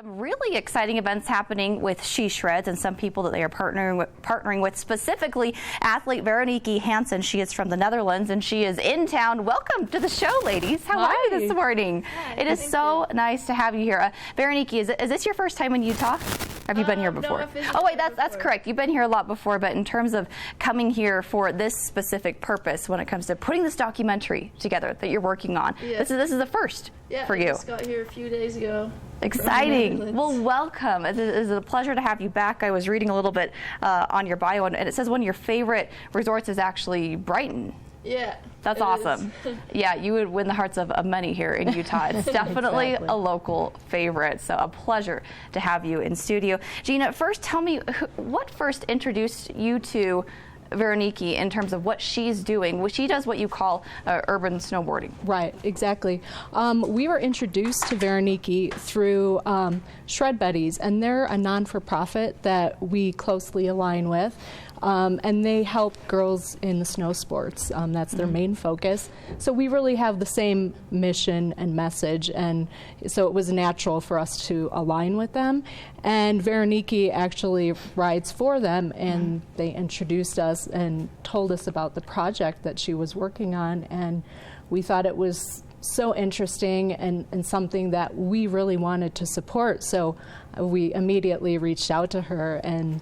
Some really exciting events happening with She Shreds and some people that they are partnering with, specifically athlete Veronique Hansen. She is from the Netherlands and she is in town. Welcome to the show, ladies. How are you this morning? Hi, it is so nice to have you here. Veronique, is this your first time in Utah? Have you been here before? No, oh wait, that's correct. You've been here a lot before, but in terms of coming here for this specific purpose, when it comes to putting this documentary together that you're working on, this is a first for you. I just got here a few days ago. Exciting. Well, welcome. It is a pleasure to have you back. I was reading a little bit on your bio, and it says one of your favorite resorts is actually Brighton. Yeah. That's awesome. Yeah, you would win the hearts of many here in Utah. It's definitely a local favorite, so a pleasure to have you in studio. Gina, first tell me, what first introduced you to Veronique in terms of what she's doing? She does what you call urban snowboarding. Right, exactly. We were introduced to Veronique through Shred Buddies, and they're a non-for-profit that we closely align with. And they help girls in the snow sports. That's their main focus. So we really have the same mission and message, and so it was natural for us to align with them. And Veronique actually rides for them, and they introduced us and told us about the project that she was working on, and we thought it was so interesting and something that we really wanted to support. So we immediately reached out to her, and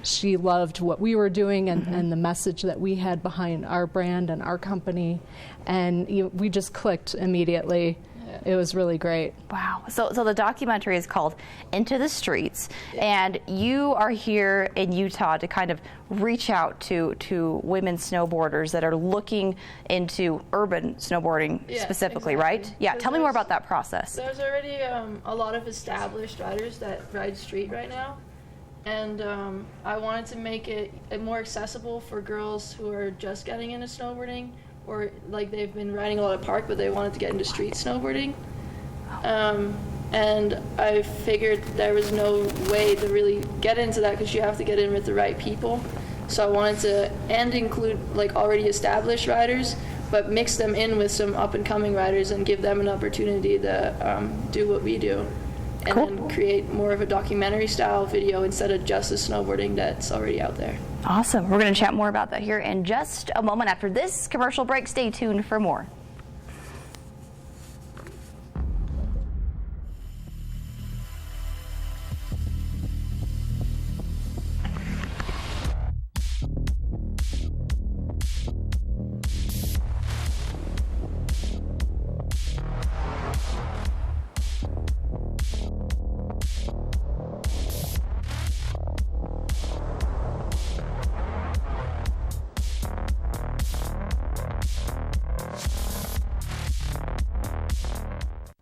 she loved what we were doing and the message that we had behind our brand and our company, and we just clicked immediately. It was really great. Wow. So the documentary is called Into the Streets, and you are here in Utah to kind of reach out to women snowboarders that are looking into urban snowboarding specifically, exactly. Right? Yeah, tell me more about that process. There's already a lot of established riders that ride street right now. And I wanted to make it more accessible for girls who are just getting into snowboarding, or like they've been riding a lot of park, but they wanted to get into street snowboarding. And I figured there was no way to really get into that because you have to get in with the right people. So I wanted to include like already established riders, but mix them in with some up and coming riders and give them an opportunity to do what we do. And then create more of a documentary style video instead of just the snowboarding that's already out there. Awesome. We're going to chat more about that here in just a moment after this commercial break. Stay tuned for more.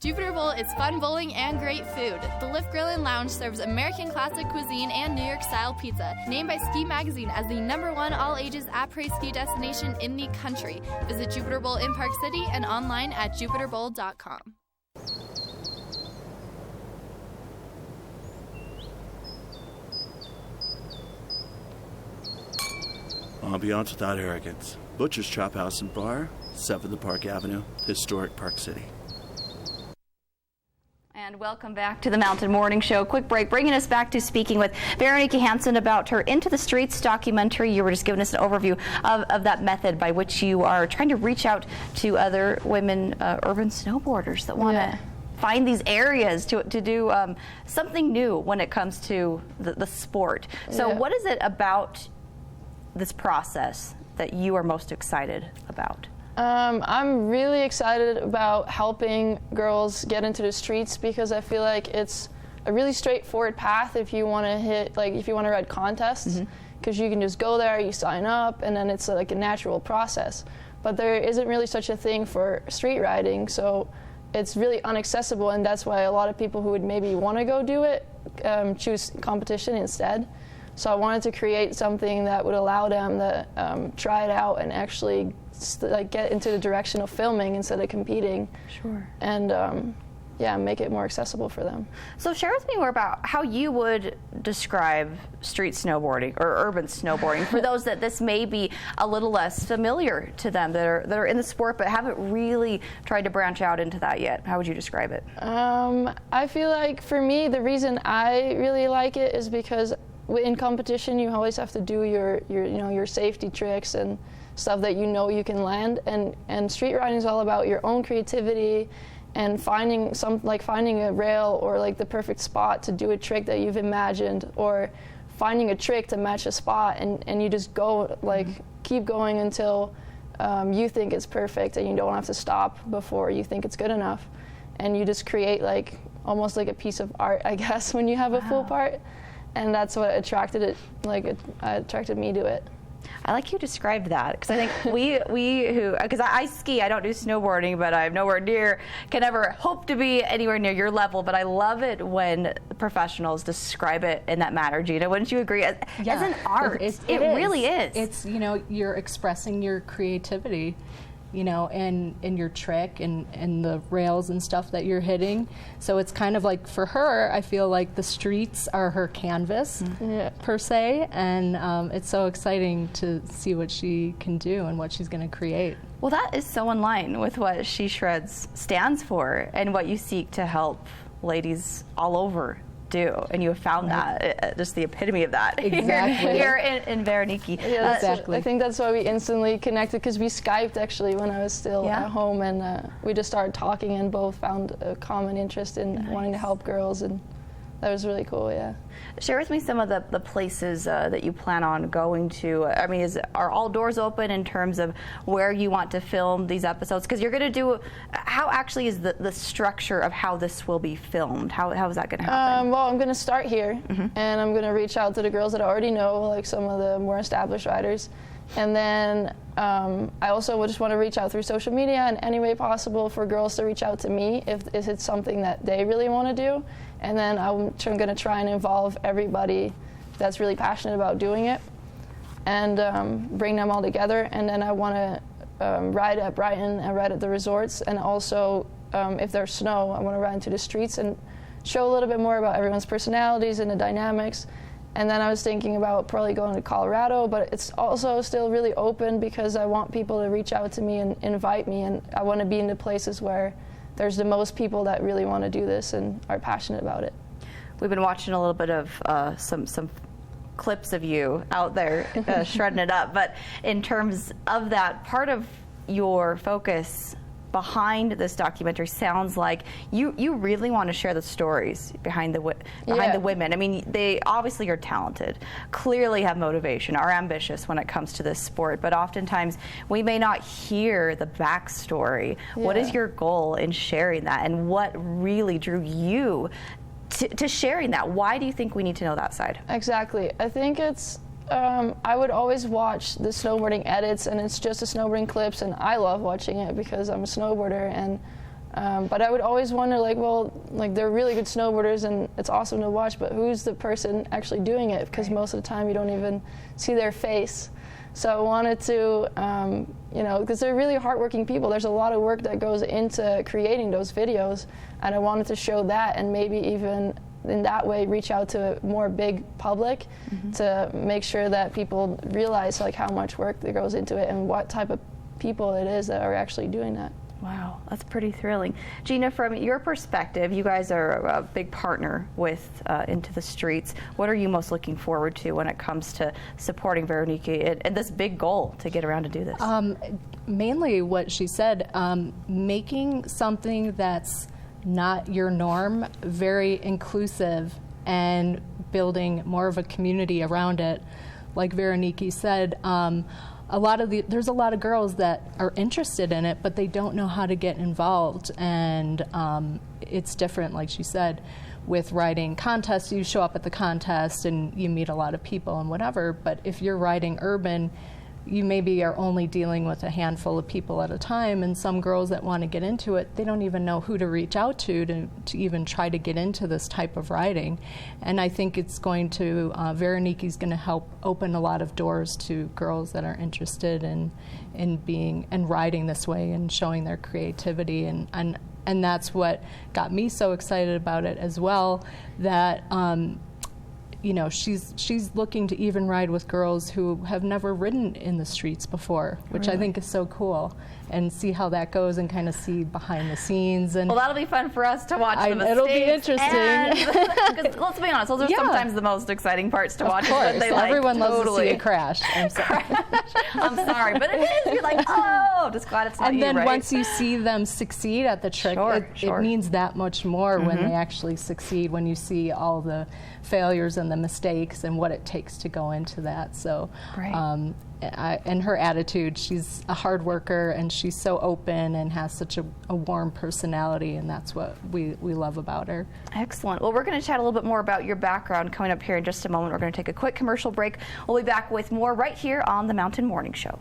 Jupiter Bowl is fun bowling and great food. The Lift Grill and Lounge serves American classic cuisine and New York-style pizza. Named by Ski Magazine as the #1 all-ages après ski destination in the country. Visit Jupiter Bowl in Park City and online at jupiterbowl.com. Ambiance without arrogance. Butcher's Chop House and Bar, 7th Park Avenue, historic Park City. And welcome back to the Mountain Morning Show. Quick break, bringing us back to speaking with Veronique Hansen about her Into the Streets documentary. You were just giving us an overview of that method by which you are trying to reach out to other women, urban snowboarders that want to find these areas to do something new when it comes to the sport. So what is it about this process that you are most excited about? I'm really excited about helping girls get into the streets because I feel like it's a really straightforward path if you want to if you want to ride contests, because you can just go there, you sign up, and then it's like a natural process. But there isn't really such a thing for street riding, so it's really inaccessible, and that's why a lot of people who would maybe want to go do it choose competition instead. So I wanted to create something that would allow them to try it out and actually get into the direction of filming instead of competing. Sure. And make it more accessible for them. So share with me more about how you would describe street snowboarding or urban snowboarding for those that this may be a little less familiar to them, that are in the sport but haven't really tried to branch out into that yet. How would you describe it? I feel like for me, the reason I really like it is because in competition you always have to do your safety tricks and stuff that you can land, and street riding is all about your own creativity and finding a rail or like the perfect spot to do a trick that you've imagined, or finding a trick to match a spot, and you just go keep going until you think it's perfect and you don't have to stop before you think it's good enough, and you just create almost like a piece of art, I guess, when you have a full part, and that's what attracted me to it. I like you described that, because I think because I ski, I don't do snowboarding, but I'm nowhere near, can ever hope to be anywhere near your level, but I love it when professionals describe it in that manner. Gina, wouldn't you agree? As an art, it really is. It's, you're expressing your creativity, and your trick and the rails and stuff that you're hitting. So it's kind of like, for her, I feel like the streets are her canvas, per se, and it's so exciting to see what she can do and what she's going to create. Well, that is so in line with what She Shreds stands for and what you seek to help ladies all over do, and you have found that just the epitome of that here in Veroniki. Yeah, exactly. I think that's why we instantly connected, because we Skyped actually when I was still at home, and we just started talking and both found a common interest in wanting to help girls, and that was really cool. Yeah. Share with me some of the places that you plan on going to. I mean, are all doors open in terms of where you want to film these episodes? Because you're going to do, how actually is the structure of how this will be filmed? How is that going to happen? Well, I'm going to start here, and I'm going to reach out to the girls that I already know, like some of the more established riders. And then I also just want to reach out through social media in any way possible for girls to reach out to me if it's something that they really want to do. And then I'm going to try and involve everybody that's really passionate about doing it, and bring them all together. And then I want to ride at Brighton and ride at the resorts, and also if there's snow, I want to ride into the streets and show a little bit more about everyone's personalities and the dynamics. And then I was thinking about probably going to Colorado, but it's also still really open, because I want people to reach out to me and invite me, and I want to be in the places where there's the most people that really want to do this and are passionate about it. We've been watching a little bit of some clips of you out there shredding it up, but in terms of that, part of your focus behind this documentary sounds like you really want to share the stories behind the women. I mean, they obviously are talented, clearly have motivation, are ambitious when it comes to this sport, but oftentimes we may not hear the backstory. What is your goal in sharing that, and what really drew you to sharing that? Why do you think we need to know that side? Exactly. I think it's I would always watch the snowboarding edits, and it's just the snowboarding clips, and I love watching it because I'm a snowboarder. And but I would always wonder, they're really good snowboarders, and it's awesome to watch, but who's the person actually doing it? Because most of the time you don't even see their face. So I wanted to, because they're really hardworking people. There's a lot of work that goes into creating those videos, and I wanted to show that, and maybe even in that way reach out to a more big public to make sure that people realize how much work that goes into it and what type of people it is that are actually doing that. Wow, that's pretty thrilling. Gina, from your perspective, you guys are a big partner with Into the Streets. What are you most looking forward to when it comes to supporting Veroniki and this big goal to get around to do this? Mainly what she said, making something that's not your norm, very inclusive, and building more of a community around it. Like Veroniki said, there's a lot of girls that are interested in it, but they don't know how to get involved, and it's different, like she said, with riding contests. You show up at the contest and you meet a lot of people and whatever, but if you're riding urban, you maybe are only dealing with a handful of people at a time, and some girls that want to get into it, they don't even know who to reach out to even try to get into this type of riding. And I think it's going to, Veroniki's going to help open a lot of doors to girls that are interested in being and riding this way and showing their creativity. And And that's what got me so excited about it as well, that you know, she's looking to even ride with girls who have never ridden in the streets before, which I think is so cool, and see how that goes and kind of see behind the scenes. And well, that'll be fun for us to watch. It'll be interesting. Because let's be honest, those are sometimes the most exciting parts to watch. Of course, everyone loves to see a crash. I'm sorry. I'm sorry, but it is. You're like, oh, just glad it's not and you, then right? once you see them succeed at the trick, it means that much more when they actually succeed, when you see all the failures and the mistakes and what it takes to go into that. So, and her attitude, she's a hard worker and she's so open and has such a warm personality, and that's what we love about her. Excellent. Well, we're going to chat a little bit more about your background coming up here in just a moment. We're going to take a quick commercial break. We'll be back with more right here on the Mountain Morning Show.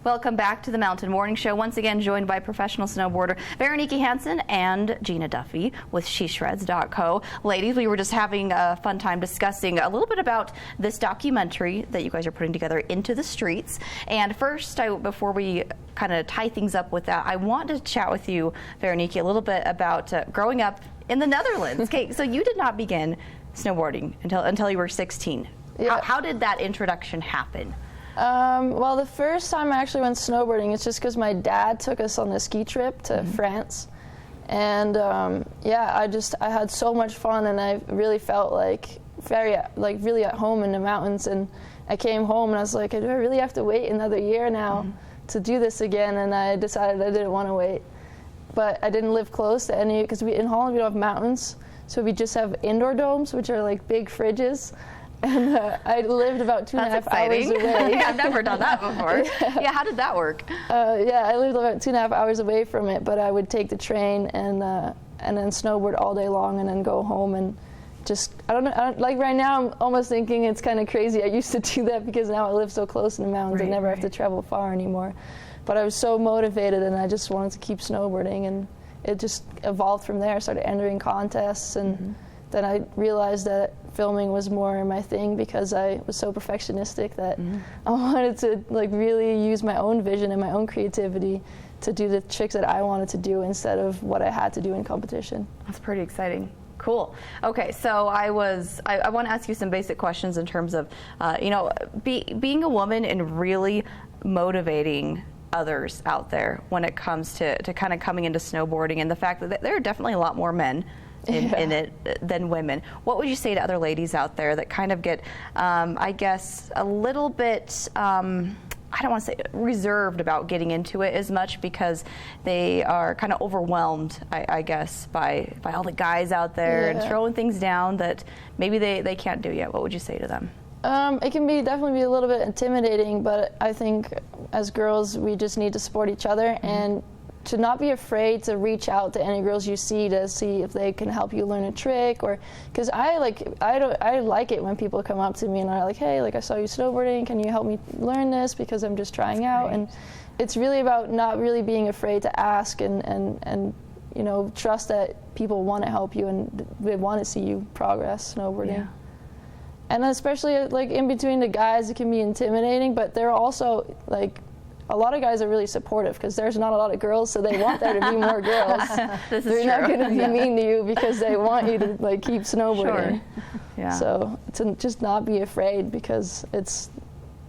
Welcome back to the Mountain Morning Show. Once again, joined by professional snowboarder Veronike Hansen and Gina Duffy with SheShreds.co. Ladies, we were just having a fun time discussing a little bit about this documentary that you guys are putting together, Into the Streets. And first, before we kind of tie things up with that, I want to chat with you, Veronike, a little bit about growing up in the Netherlands. Okay, so you did not begin snowboarding until you were 16. Yeah. How did that introduction happen? Well, the first time I actually went snowboarding, it's just because my dad took us on a ski trip to France. And yeah, I had so much fun, and I really felt like really at home in the mountains. And I came home and I was like, do I really have to wait another year now to do this again? And I decided I didn't want to wait. But I didn't live close to any, because in Holland we don't have mountains, so we just have indoor domes, which are like big fridges. And I lived about 2.5 hours away. I've never done that before. Yeah, how did that work? Yeah, I lived about 2.5 hours away from it, but I would take the train and then snowboard all day long, and then go home and just, I don't know, like right now I'm almost thinking it's kind of crazy. I used to do that because now I live so close in the mountains, I never have to travel far anymore. But I was so motivated, and I just wanted to keep snowboarding, and it just evolved from there. I started entering contests, and then I realized that filming was more my thing, because I was so perfectionistic that I wanted to like really use my own vision and my own creativity to do the tricks that I wanted to do instead of what I had to do in competition. That's pretty exciting. Cool. Okay, so I want to ask you some basic questions in terms of, you know, being a woman and really motivating others out there when it comes to kind of coming into snowboarding, and the fact that there are definitely a lot more men in it than women. What would you say to other ladies out there that kind of get, I guess, a little bit, I don't want to say reserved about getting into it as much because they are kind of overwhelmed, I guess, by all the guys out there and throwing things down that maybe they can't do yet? What would you say to them? It can definitely be a little bit intimidating, but I think as girls we just need to support each other and to not be afraid to reach out to any girls you see to see if they can help you learn a trick, or because I like it when people come up to me and are like, hey, like I saw you snowboarding, can you help me learn this because I'm just trying out? And it's really about not really being afraid to ask and you know, trust that people want to help you and they want to see you progress snowboarding. Yeah. And especially like in between the guys, it can be intimidating, but they're also like, a lot of guys are really supportive because there's not a lot of girls, so they want there to be more girls. They're not going to be mean to you because they want you to like keep snowboarding. Yeah. So to just not be afraid, because it's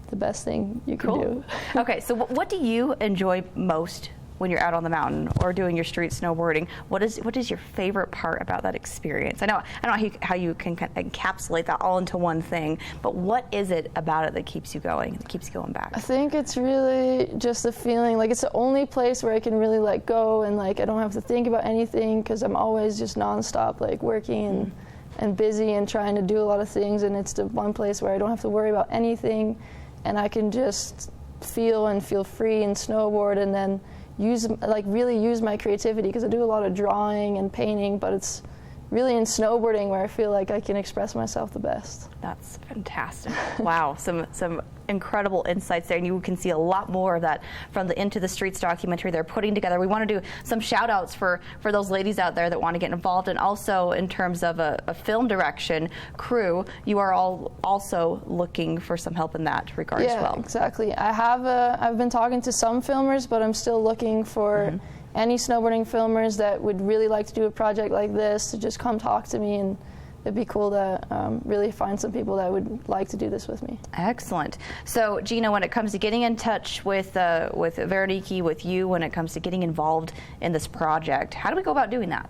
the best thing you can do. Okay, so what do you enjoy most when you're out on the mountain or doing your street snowboarding? What is your favorite part about that experience? I don't know how you can encapsulate that all into one thing, but what is it about it that keeps you going, that keeps you going back? I think it's really just the feeling, like it's the only place where I can really let go and like I don't have to think about anything, because I'm always just nonstop like working and busy and trying to do a lot of things, and it's the one place where I don't have to worry about anything and I can just feel free and snowboard, and then really use my creativity, because I do a lot of drawing and painting, but it's really in snowboarding where I feel like I can express myself the best. That's fantastic. Wow, some incredible insights there, and you can see a lot more of that from the Into the Streets documentary they're putting together. We want to do some shout outs for those ladies out there that want to get involved, and also in terms of a film direction crew, you are all also looking for some help in that regard as well. Yeah, exactly. I've been talking to some filmers, but I'm still looking for any snowboarding filmers that would really like to do a project like this to just come talk to me, and it'd be cool to really find some people that would like to do this with me. Excellent. So, Gina, when it comes to getting in touch with Veroniki, with you, when it comes to getting involved in this project, how do we go about doing that?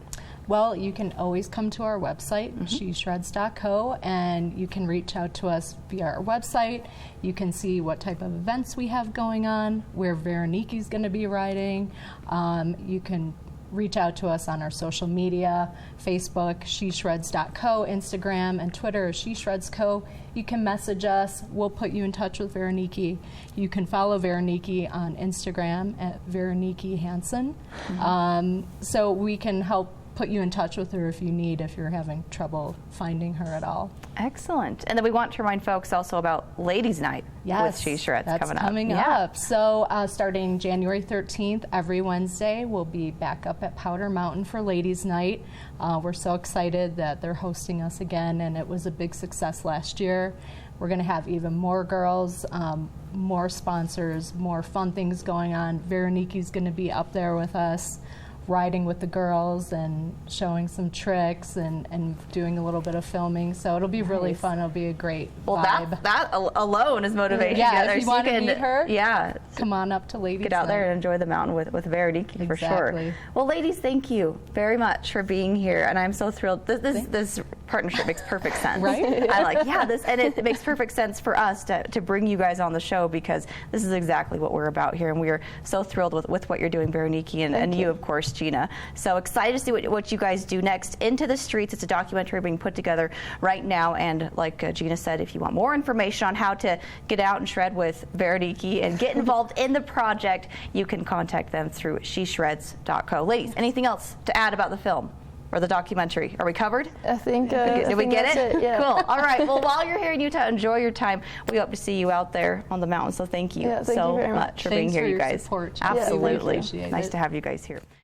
Well, you can always come to our website, sheshreds.co, and you can reach out to us via our website. You can see what type of events we have going on, where Veroniki's going to be riding. You can reach out to us on our social media, Facebook, sheshreds.co, Instagram, and Twitter, sheshreds.co. You can message us. We'll put you in touch with Veroniki. You can follow Veroniki on Instagram at Veroniki Hansen. So we can help put you in touch with her if you're having trouble finding her at all. Excellent. And then we want to remind folks also about Ladies Night with She Shreds coming up. So starting January 13th, every Wednesday, we'll be back up at Powder Mountain for Ladies Night. We're so excited that they're hosting us again, and it was a big success last year. We're going to have even more girls, more sponsors, more fun things going on. Veroniki's going to be up there with us, riding with the girls and showing some tricks and doing a little bit of filming. So it'll be really fun. It'll be a great vibe. That alone is motivation. Yeah, if you want to meet her, yeah, come on up to Ladies. Get out there and enjoy the mountain with Veroniki for sure. Well, ladies, thank you very much for being here, and I'm so thrilled. This partnership makes perfect sense. Right? I like, and it makes perfect sense for us to bring you guys on the show, because this is exactly what we're about here, and we are so thrilled with what you're doing, Veroniki, and you, of course, Gina. So excited to see what you guys do next. Into the Streets, it's a documentary being put together right now, and like Gina said, if you want more information on how to get out and shred with Veroniki and get involved in the project, you can contact them through sheshreds.co. Ladies, anything else to add about the film or the documentary? Are we covered? I think did we get it? Yeah. Cool. All right. Well, while you're here in Utah, enjoy your time. We hope to see you out there on the mountain. So thank you thank so you very much for being here, you guys. Support. Absolutely. Yeah, nice to have you guys here.